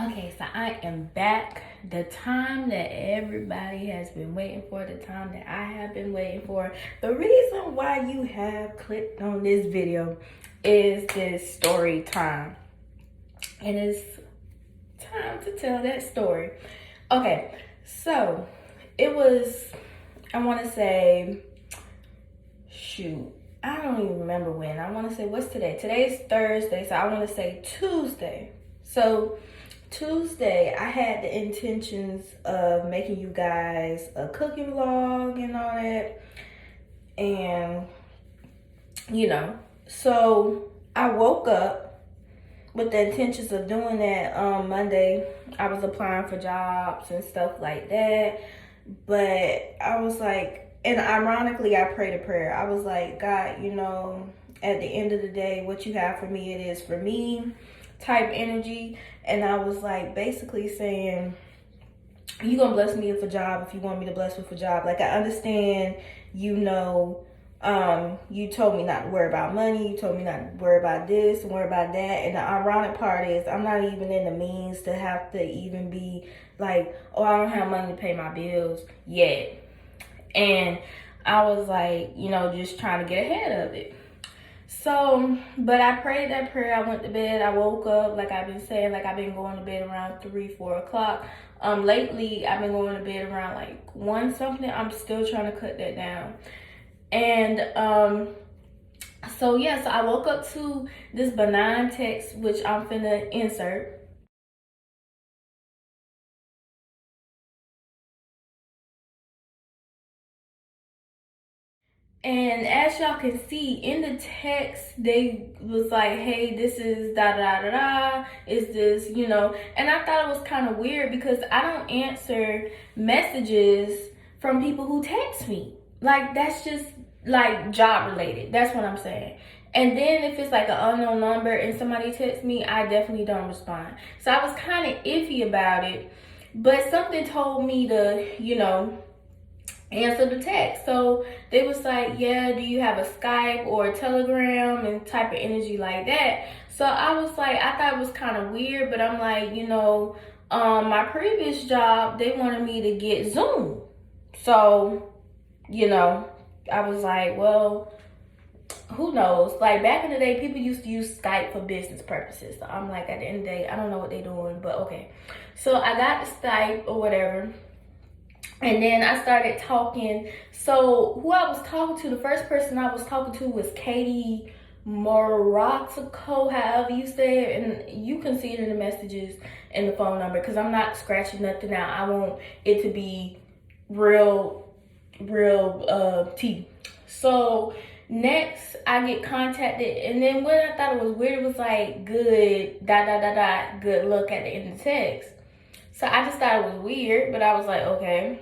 Okay, so I am back. The time that everybody has been waiting for, the time that I have been waiting for. The reason why you have clicked on this video is this story time. And it's time to tell that story. Okay, so it was, I want to say, shoot, I don't even remember when. I want to say, what's today? Today's Thursday, so I want to say Tuesday. So Tuesday, I had the intentions of making you guys a cooking vlog and all that. And, so I woke up with the intentions of doing that on Monday. I was applying for jobs and stuff like that. But I was like, and ironically, I prayed a prayer. I was like, God, at the end of the day, what you have for me, it is for me type energy. And I was like basically saying, you gonna bless me with a job if you want me to bless with a job. Like, I understand, you told me not to worry about money, you told me not to worry about this and worry about that. And the ironic part is I'm not even in the means to have to even be like, oh, I don't have money to pay my bills yet. And I was like, just trying to get ahead of it. So, but I prayed that prayer. I went to bed. I woke up, like I've been saying, like I've been going to bed around 3-4 o'clock. Lately I've been going to bed around like 1 something. I'm still trying to cut that down. And so I woke up to this benign text, which I'm finna insert. And as y'all can see in the text, they was like, hey, this is da da da da, is this, and I thought it was kind of weird because I don't answer messages from people who text me. Like, that's just like job related. That's what I'm saying. And then if it's like an unknown number and somebody texts me, I definitely don't respond. So I was kind of iffy about it, but something told me to, answer the text. So they was like, yeah, do you have a Skype or a Telegram and type of energy like that. So I was like, I thought it was kind of weird, but I'm like, my previous job, they wanted me to get Zoom. So, I was like, well, who knows? Like, back in the day, people used to use Skype for business purposes. So I'm like, at the end of the day, I don't know what they're doing, but okay. So I got the Skype or whatever. And then I started talking. So who I was talking to, the first person I was talking to was Katie Morocco, however you say it. And you can see it in the messages and the phone number because I'm not scratching nothing out. I want it to be real tea. So next I get contacted, and then when I thought it was weird, it was like good good luck at the end of the text. So I just thought it was weird, but I was like, okay.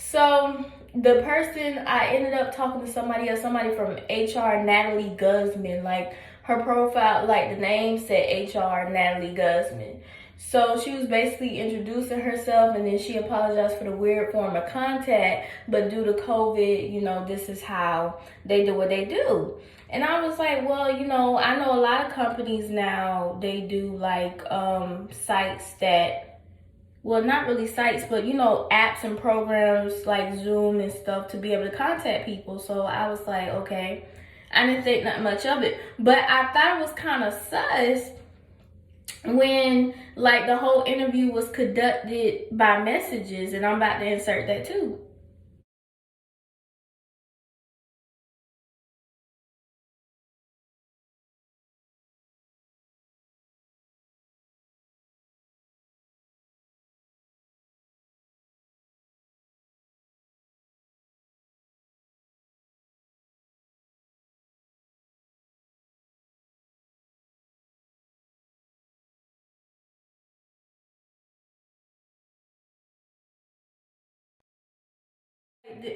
So the person, I ended up talking to somebody else, somebody from HR, Natalie Guzman. Like, her profile, like the name said HR Natalie Guzman. So she was basically introducing herself, and then she apologized for the weird form of contact, but due to COVID, this is how they do what they do. And I was like, well, I know a lot of companies now, they do like sites that, well, not really sites, but apps and programs like Zoom and stuff to be able to contact people. So I was like, okay, I didn't think that much of it, but I thought it was kind of sus when like the whole interview was conducted by messages, and I'm about to insert that too.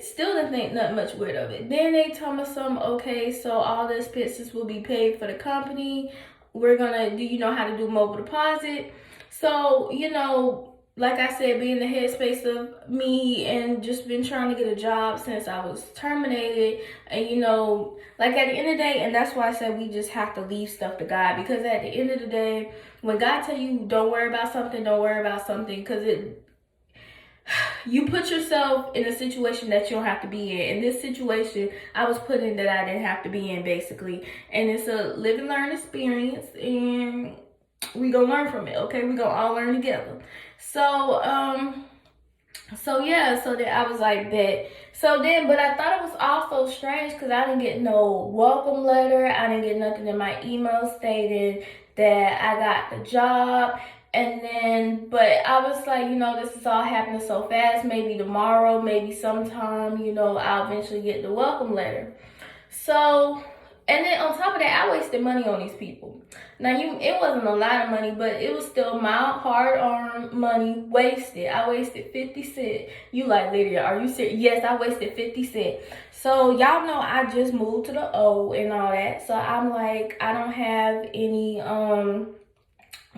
Still didn't think nothing much weird of it. Then they told me okay, so all the expenses will be paid for the company. We're gonna do, how to do mobile deposit. So, like I said, be in the headspace of me and just been trying to get a job since I was terminated. And like at the end of the day, and that's why I said we just have to leave stuff to God, because at the end of the day, when God tell you don't worry about something, don't worry about something, because you put yourself in a situation that you don't have to be in. In this situation, I was put in that I didn't have to be in, basically. And it's a live and learn experience, and we gonna learn from it, okay? We gonna all learn together. So yeah, so then I was like that. So then, but I thought it was also strange because I didn't get no welcome letter. I didn't get nothing in my email stating that I got the job. And then, but I was like, this is all happening so fast. Maybe tomorrow, maybe sometime, I'll eventually get the welcome letter. So, and then on top of that, I wasted money on these people. Now, it wasn't a lot of money, but it was still my hard-earned money wasted. I wasted 50 cents. You like, Lydia, are you serious? Yes, I wasted 50 cents. So, y'all know I just moved to the O and all that. So, I'm like, I don't have any,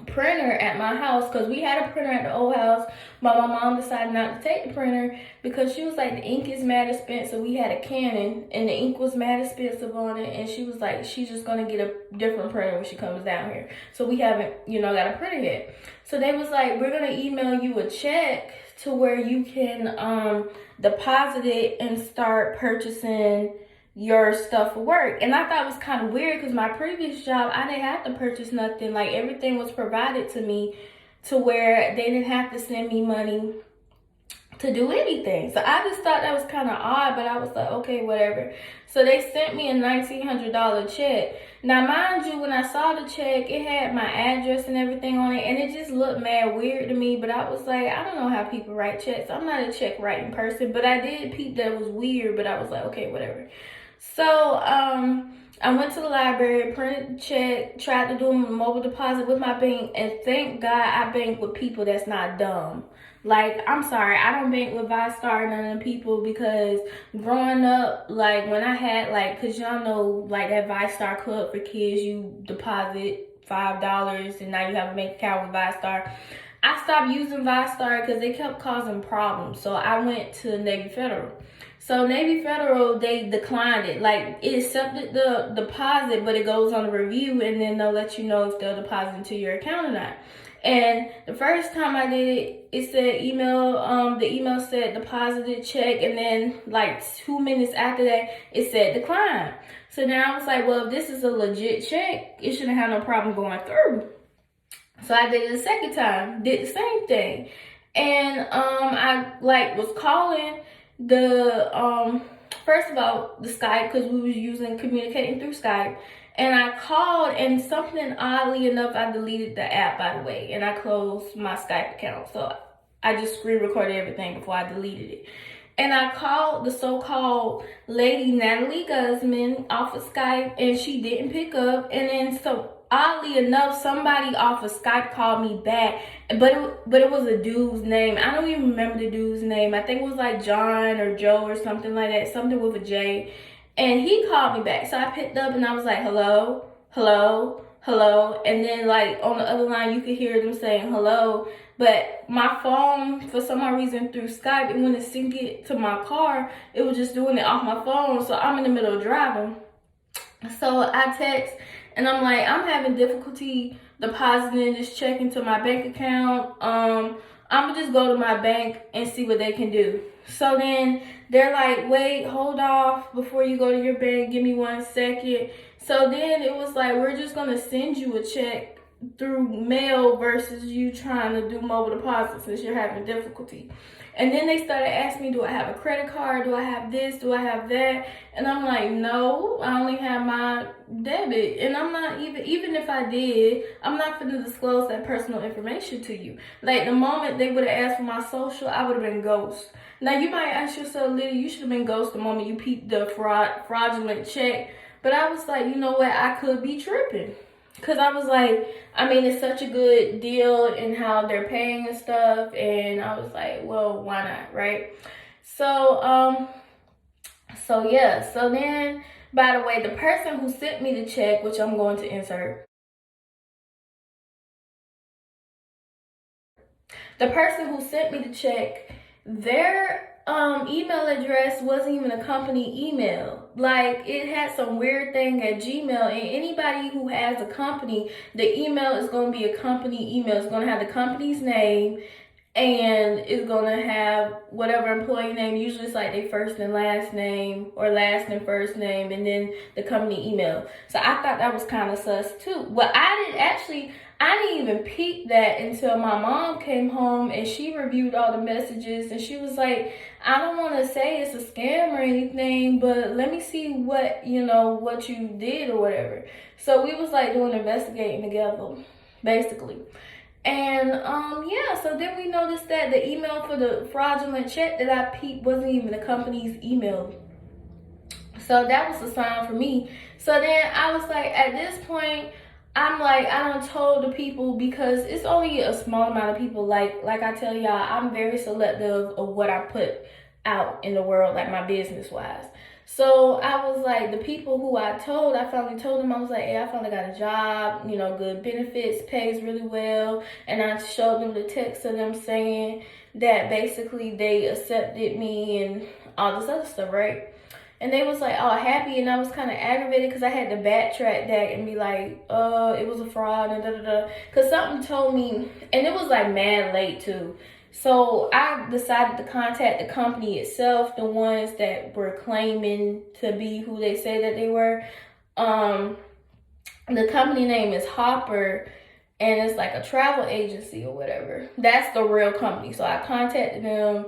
printer at my house, because we had a printer at the old house, but my mom decided not to take the printer because she was like, the ink is mad expensive. We had a Canon and the ink was mad expensive on it, and she was like, she's just gonna get a different printer when she comes down here. So we haven't got a printer yet. So they was like, we're gonna email you a check to where you can deposit it and start purchasing your stuff for work. And I thought it was kind of weird because my previous job, I didn't have to purchase nothing. Like, everything was provided to me to where they didn't have to send me money to do anything. So I just thought that was kind of odd, but I was like, okay, whatever. So they sent me a $1,900 check. Now, mind you, when I saw the check, it had my address and everything on it, and it just looked mad weird to me. But I was like, I don't know how people write checks. I'm not a check writing person, but I did peep that it was weird, but I was like, okay, whatever. So, I went to the library, printed the check, tried to do a mobile deposit with my bank, and thank God I bank with people that's not dumb. Like, I'm sorry, I don't bank with ViStar and none of them people, because growing up, like, when I had, like, because y'all know, like, that ViStar Club for kids, you deposit $5 and now you have a bank account with ViStar. I stopped using ViStar because they kept causing problems. So I went to Navy Federal. So Navy Federal, they declined it. Like, it accepted the deposit, but it goes on a review, and then they'll let you know if they'll deposit into your account or not. And the first time I did it, it said the email said deposited check, and then like 2 minutes after that, it said decline. So now I was like, well, if this is a legit check, it shouldn't have no problem going through. So I did it the second time, did the same thing. And I was calling the first of all, the Skype, because we was communicating through Skype. And I called, and something, oddly enough, I deleted the app, by the way, and I closed my Skype account. So I just screen recorded everything before I deleted it. And I called the so-called lady Natalie Guzman off of Skype, and she didn't pick up. And then, so oddly enough, somebody off of Skype called me back, but it was a dude's name. I don't even remember the dude's name. I think it was like John or Joe or something like that, something with a J. And he called me back. So I picked up and I was like, hello, hello, hello. And then like on the other line, you could hear them saying hello. But my phone, for some odd reason through Skype, it wouldn't sync it to my car. It was just doing it off my phone. So I'm in the middle of driving. So I text and I'm like, I'm having difficulty depositing this check into my bank account. I'm gonna just go to my bank and see what they can do. So then they're like, wait, hold off before you go to your bank. Give me 1 second. So then it was like, we're just gonna send you a check through mail versus you trying to do mobile deposit since you're having difficulty. And then they started asking me, do I have a credit card? Do I have this? Do I have that? And I'm like, no, I only have my debit. And I'm not even if I did, I'm not going to disclose that personal information to you. Like, the moment they would have asked for my social, I would have been ghost. Now, you might ask yourself, Lydia, you should have been ghost the moment you peeped the fraudulent check. But I was like, you know what? I could be tripping. Because I was like, I mean, it's such a good deal in how they're paying and stuff. And I was like, well, why not, right? So yeah. So then, by the way, the person who sent me the check, which I'm going to insert. the person who sent me the check, their email address wasn't even a company email. Like, it had some weird thing at Gmail, and anybody who has a company, the email is going to be a company email. It's going to have the company's name, and it's gonna have whatever employee name. Usually it's like their first and last name, or last and first name, and then the company email. So I thought that was kind of sus too. Well, I didn't even peep that until my mom came home and she reviewed all the messages, and she was like, I don't want to say it's a scam or anything, but let me see what you did or whatever. So we was like doing investigating together, basically. And yeah, so then we noticed that the email for the fraudulent check that I peeped wasn't even the company's email. So that was a sign for me. So then I was like, at this point, I'm like, I done told the people, because it's only a small amount of people. Like I tell y'all, I'm very selective of what I put out in the world, like my business wise. So I was like, the people who I finally told them, I was like, hey, I finally got a job, good benefits, pays really well. And I showed them the text of them saying that basically they accepted me and all this other stuff, right? And they was like, oh, happy. And I was kind of aggravated because I had to backtrack that and be like, it was a fraud and da-da-da. Because something told me, and it was like mad late too. So I decided to contact the company itself, the ones that were claiming to be who they say that they were. The company name is Hopper, and it's like a travel agency or whatever. That's the real company. So I contacted them,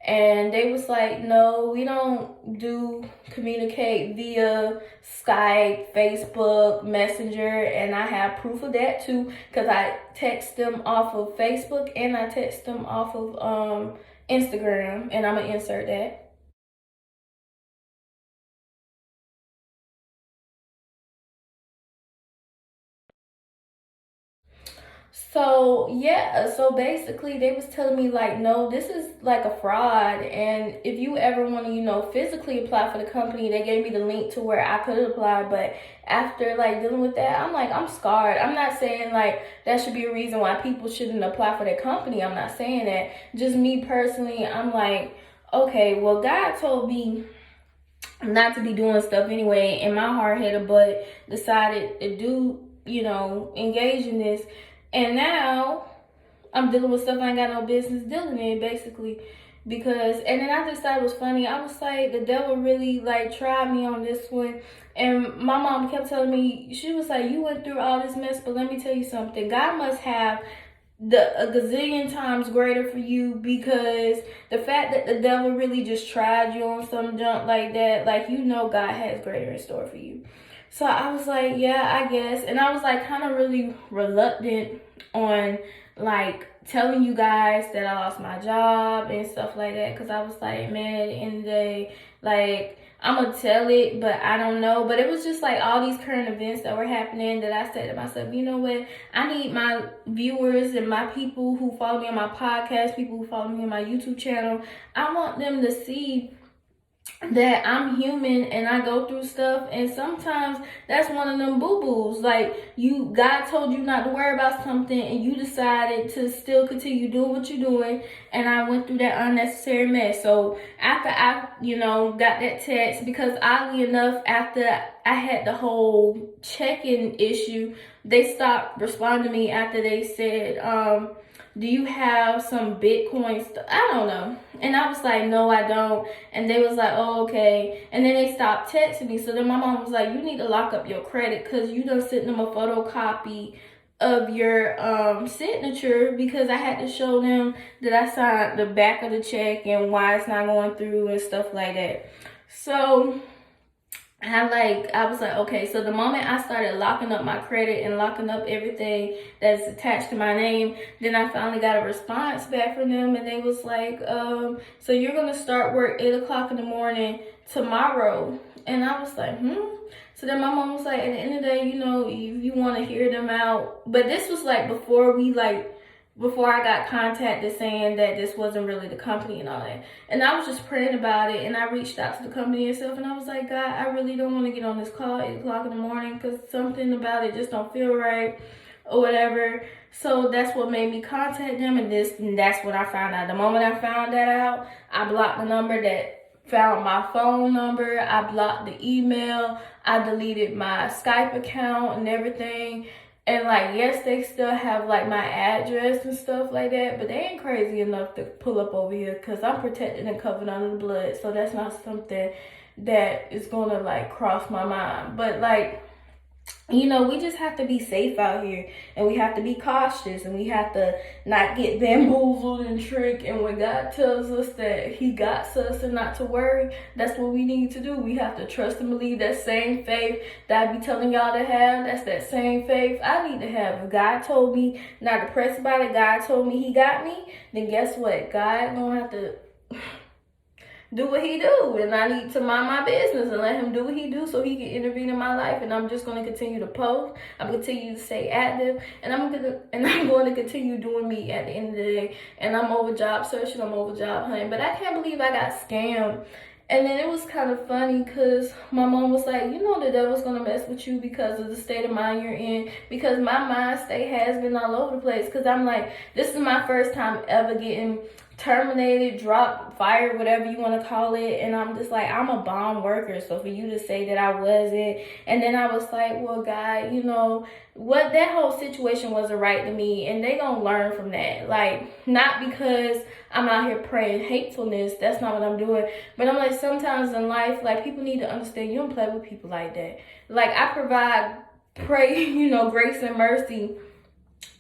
and they was like, no, we don't communicate via Skype, Facebook, Messenger. And I have proof of that too, because I text them off of Facebook and I text them off of Instagram, and I'm going to insert that. So yeah, so basically they was telling me like, no, this is like a fraud, and if you ever want to, physically apply for the company, they gave me the link to where I could apply. But after like dealing with that, I'm like, I'm scarred. I'm not saying like that should be a reason why people shouldn't apply for their company. I'm not saying that. Just me personally, I'm like, okay, well, God told me not to be doing stuff anyway, and my hard-headed butt decided to do, engage in this. And now I'm dealing with stuff I ain't got no business dealing in, basically. Because, and then I just thought it was funny. I was like, the devil really like tried me on this one. And my mom kept telling me, she was like, you went through all this mess, but let me tell you something. God must have a gazillion times greater for you, because the fact that the devil really just tried you on some junk like that, like, God has greater in store for you. So I was like, yeah, I guess. And I was like kind of really reluctant on like telling you guys that I lost my job and stuff like that, because I was like, man, at the end of the day, like, I'm gonna tell it, but I don't know. But it was just like all these current events that were happening that I said to myself, you know what, I need my viewers and my people who follow me on my podcast, people who follow me on my YouTube channel, I want them to see that I'm human and I go through stuff, and sometimes that's one of them boo-boos. Like, God told you not to worry about something and you decided to still continue doing what you're doing, and I went through that unnecessary mess. So after I got that text, because oddly enough, after I had the whole check-in issue, they stopped responding to me after they said, do you have some Bitcoin stuff? I don't know. And I was like, no, I don't. And they was like, oh, okay. And then they stopped texting me. So then my mom was like, you need to lock up your credit, because you done sent them a photocopy of your signature, because I had to show them that I signed the back of the check and why it's not going through and stuff like that. So I was like, okay. So the moment I started locking up my credit and locking up everything that's attached to my name, then I finally got a response back from them, and they was like, so you're gonna start work 8 o'clock in the morning tomorrow. And I was like, So then my mom was like, at the end of the day, if you want to hear them out. But this was like before I got contacted saying that this wasn't really the company and all that. And I was just praying about it, and I reached out to the company itself, and I was like, God, I really don't want to get on this call at 8 o'clock in the morning, because something about it just don't feel right or whatever. So that's what made me contact them, and that's what I found out. The moment I found that out, I blocked the number that found my phone number. I blocked the email. I deleted my Skype account and everything. And like, yes, they still have like my address and stuff like that, but they ain't crazy enough to pull up over here because I'm protected and covered under the blood. So that's not something that is gonna like cross my mind. But like, you know, we just have to be safe out here, and we have to be cautious, and we have to not get bamboozled and tricked. And when God tells us that he got us and not to worry, that's what we need to do. We have to trust and believe. That same faith that I be telling y'all to have, that's that same faith I need to have. If God told me not to press about it, God told me he got me, then guess what? God gonna have to do what he do, and I need to mind my business and let him do what he do so he can intervene in my life. And I'm just going to continue to post. I'm going to continue to stay active, and I'm going to continue doing me at the end of the day. And I'm over job searching, I'm over job hunting, but I can't believe I got scammed. And then it was kind of funny because my mom was like, you know, the devil's going to mess with you because of the state of mind you're in. Because my mind state has been all over the place. Because I'm like, this is my first time ever getting terminated, dropped, fired, whatever you want to call it. And I'm just like, I'm a bomb worker. So for you to say that I wasn't. And then I was like, well, God, you know, what, that whole situation wasn't right to me, and they gonna learn from that. Like, not because I'm out here praying hatefulness, that's not what I'm doing, but I'm like, sometimes in life, like, people need to understand you don't play with people like that. Like, I pray, you know, grace and mercy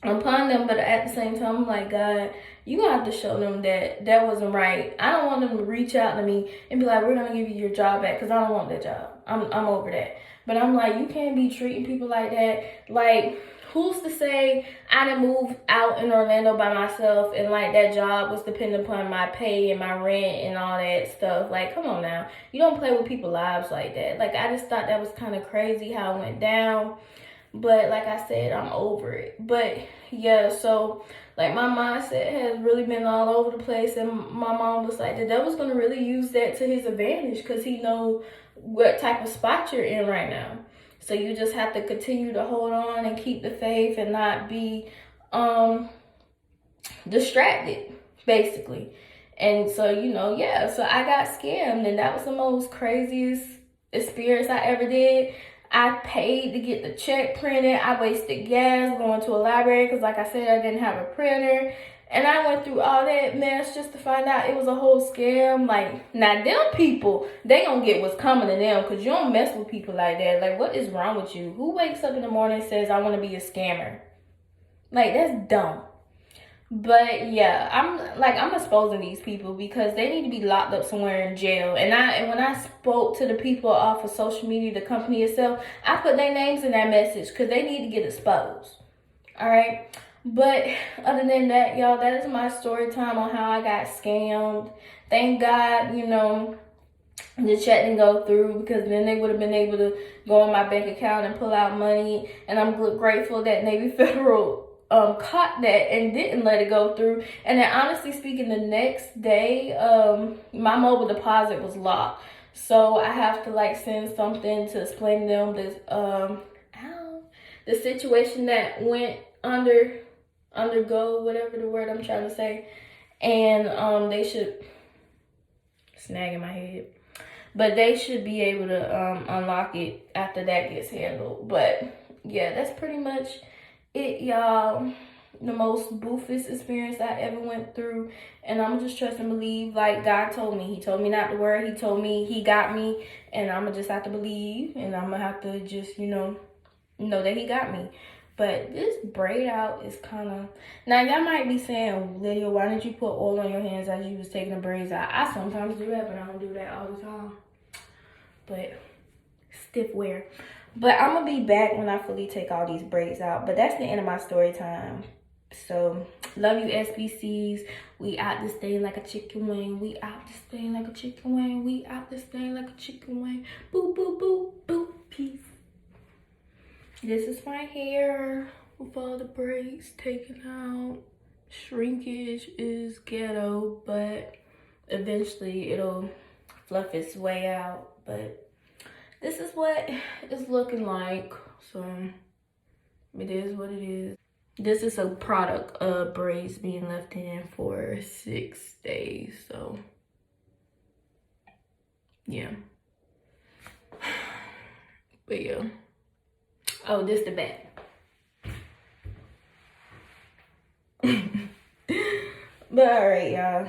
upon them, but at the same time, I'm like, God, you gonna have to show them that that wasn't right. I don't want them to reach out to me and be like, we're gonna give you your job back, because I don't want that job. I'm over that. But I'm like, you can't be treating people like that. Like, who's to say I didn't move out in Orlando by myself and like that job was dependent upon my pay and my rent and all that stuff? Like, come on now. You don't play with people's lives like that. Like, I just thought that was kind of crazy how it went down. But like I said, I'm over it. But yeah, so like my mindset has really been all over the place, and my mom was like, the devil's gonna really use that to his advantage because he know what type of spot you're in right now. So you just have to continue to hold on and keep the faith and not be distracted, basically. And so, you know, yeah, so I got scammed, and that was the most craziest experience I ever did. I paid to get the check printed. I wasted gas going to a library because, like I said, I didn't have a printer. And I went through all that mess just to find out it was a whole scam. Like, now them people, they gonna get what's coming to them because you don't mess with people like that. Like, what is wrong with you? Who wakes up in the morning and says, I want to be a scammer? Like, that's dumb. But yeah, I'm exposing these people because they need to be locked up somewhere in jail. And when I spoke to the people off of social media, the company itself, I put their names in that message because they need to get exposed. All right. But other than that, y'all, that is my story time on how I got scammed. Thank God, you know, the check didn't go through, because then they would have been able to go on my bank account and pull out money. And I'm grateful that Navy Federal caught that and didn't let it go through. And then honestly speaking, the next day, my mobile deposit was locked. So I have to like send something to explain to them this, the situation that went undergo, whatever the word I'm trying to say. And they should, snag in my head, but they should be able to unlock it after that gets handled. But yeah, that's pretty much it, y'all. The most boofest experience I ever went through, and I'm just trust and believe. Like God told me, he told me not to worry. He told me he got me, and I'm gonna just have to believe, and I'm gonna have to just, you know that he got me. But this braid out is kind of, now y'all might be saying, Lydia, why didn't you put oil on your hands as you was taking the braids out? I sometimes do that, but I don't do that all the time. But stiff wear. But I'm going to be back when I fully take all these braids out. But that's the end of my story time. So, love you, SBCs. We out this thing like a chicken wing. We out this thing like a chicken wing. We out this thing like a chicken wing. Boo, boo, boo, boo. Peace. This is my hair with all the braids taken out. Shrinkage is ghetto, but eventually it'll fluff its way out. But this is what it's looking like. So it is what it is. This is a product of braids being left in for 6 days. So, yeah. But yeah. Oh, this the back. But alright, y'all.